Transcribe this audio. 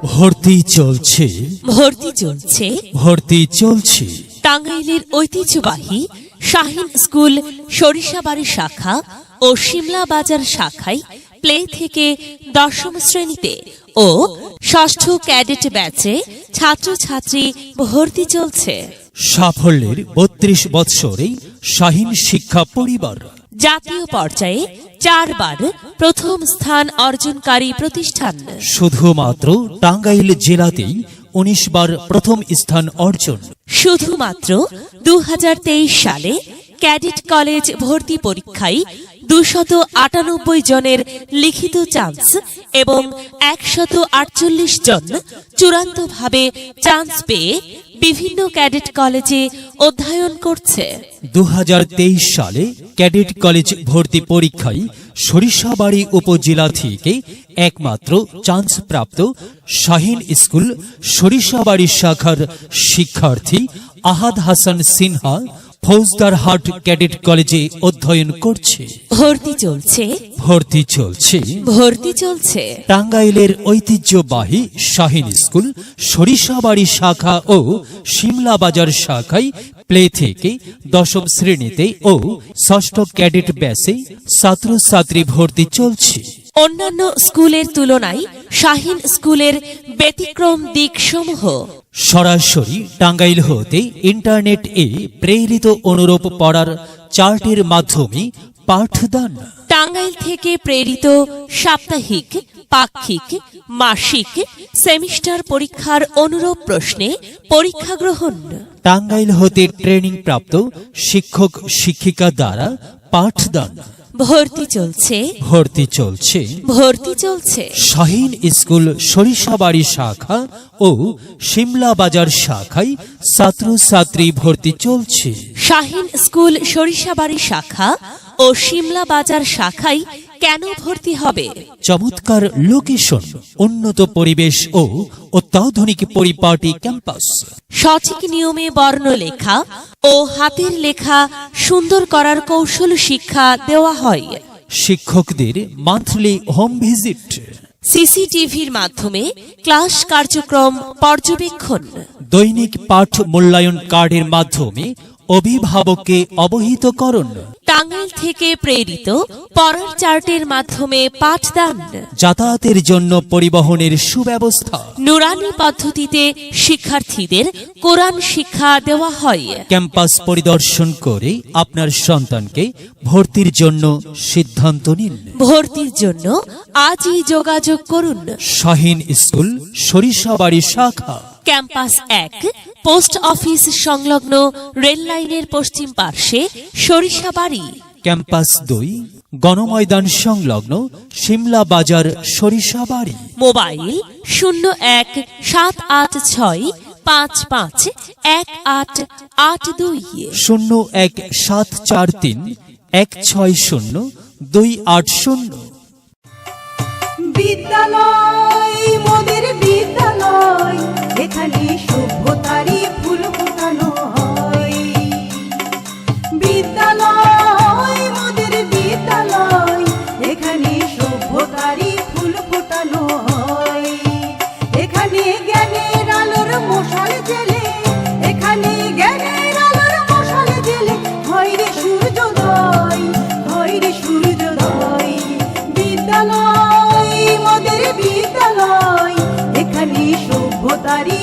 ভর্তি চলছে ভর্তি চলছে টাঙ্গাইলের ঐতিহ্যবাহী শাহিন স্কুল সরিষাবাড়ি শাখা ও শিমলা বাজার শাখায় প্লে থেকে 10ম শ্রেণীতে ও 6ষ্ঠ ক্যাডেট ব্যাচে ছাত্রছাত্রী ভর্তি চলছে। সাফল্যের 32 বৎসরে শাহিন শিক্ষা পরিবার জাতীয় পর্যায়ে 4 বার প্রথম স্থান অর্জনকারী প্রতিষ্ঠান। শুধুমাত্র টাঙ্গাইল জেলাতেই 19 বার প্রথম স্থান অর্জন। শুধুমাত্র 2023 সালে ক্যাডেট কলেজ ভর্তি পরীক্ষায় 298 জনের লিখিত চান্স এবং 148 জন চূড়ান্তভাবে চান্স পেয়ে বিভিন্ন ক্যাডেট কলেজে অধ্যয়ন করছে। 2023 সালে ক্যাডেট কলেজ ভর্তি পরীক্ষায় সরিষাবাড়ি উপজেলা থেকে একমাত্র চান্স প্রাপ্ত শাহিন স্কুল সরিষাবাড়ি শাখার শিক্ষার্থী আহাদ হাসান সিনহা ফৌজদারহাট ক্যাডেট কলেজে অধ্যয়ন করছে। ভর্তি চলছে টাঙ্গাইলের ঐতিহ্যবাহী শাহিন স্কুল সরিষাবাড়ি শাখা ও শিমলা বাজার শাখায় প্লে থেকে 10ম শ্রেণীতে ও 6ষ্ঠ ক্যাডেট ব্যাচে ছাত্রছাত্রী ভর্তি চলছে। অন্যান্য স্কুলের তুলনায় শাহিন স্কুলের ব্যতিক্রম দিকসমূহ: সরাসরি টাঙ্গাইল হতে ইন্টারনেট এ প্রেরিত অনুরূপ পড়ার চার্টের মাধ্যমে পাঠদান। টাঙ্গাইল থেকে প্রেরিত সাপ্তাহিক, পাক্ষিক, মাসিক, সেমিস্টার পরীক্ষার অনুরূপ প্রশ্নে পরীক্ষা গ্রহণ। টাঙ্গাইল হতে ট্রেনিং প্রাপ্ত শিক্ষক শিক্ষিকা দ্বারা পাঠদান। ভর্তি চলছে শাহিন স্কুল সরিষাবাড়ি শাখা ও শিমলা বাজার শাখায় ছাত্রছাত্রী ভর্তি চলছে। শাহিন স্কুল সরিষাবাড়ি শাখা ও শিমলা বাজার শাখায় কেন ভর্তি হবে? চমৎকার লোকেশন, উন্নত পরিবেশ ও অত্যাধুনিক পরিপাটি ক্যাম্পাস। সঠিক নিয়মে বর্ণ লেখা ও হাতের লেখা সুন্দর করার কৌশল শিক্ষা দেওয়া হয়। শিক্ষকদের মান্থলি হোম ভিজিট। সিসিটিভির মাধ্যমে ক্লাস কার্যক্রম পর্যবেক্ষণ। দৈনিক পাঠ মূল্যায়ন কার্ডের মাধ্যমে অভিভাবককে অবহিতকরণ। টাঙ্গাইল থেকে প্রেরিত পড়ার চার্টের মাধ্যমে পাঠদান। যাতায়াতের জন্য পরিবহনের সুব্যবস্থা। নুরানি পদ্ধতিতে শিক্ষার্থীদের কোরআন শিক্ষা দেওয়া হয়। ক্যাম্পাস পরিদর্শন করে আপনার সন্তানকে ভর্তির জন্য সিদ্ধান্ত নিন। ভর্তির জন্য আজই যোগাযোগ করুন। শাহিন স্কুল সরিষাবাড়ি শাখা, ক্যাম্পাস 1, পোস্ট অফিস সংলগ্ন রেল লাইনের পশ্চিম পার্শ্বে সরিষাবাড়ি। ক্যাম্পাস 2, গণময়দান সংলগ্ন শিমলা বাজার সরিষাবাড়ি। মোবাইল 0174351882 01743160280। বিদ্যালয় মোদের বিদ্যালয়, এখানে সভ্যতারই ফুল ফোটানো হয়। বিদ্যালয় মোদের বিদ্যালয়, এখানে সভ্যতারই ফুল ফোটানো হয়। এখানে জ্ঞানের আলোর মশাল জেলে, এখানে জ্ঞানের আলোর মশাল জেলে হয় রে সূর্যোদয়, হয় রে সূর্যোদয়। বিদ্যালয় মোদের বিদ্যালয়, এখানে সভ্যতারই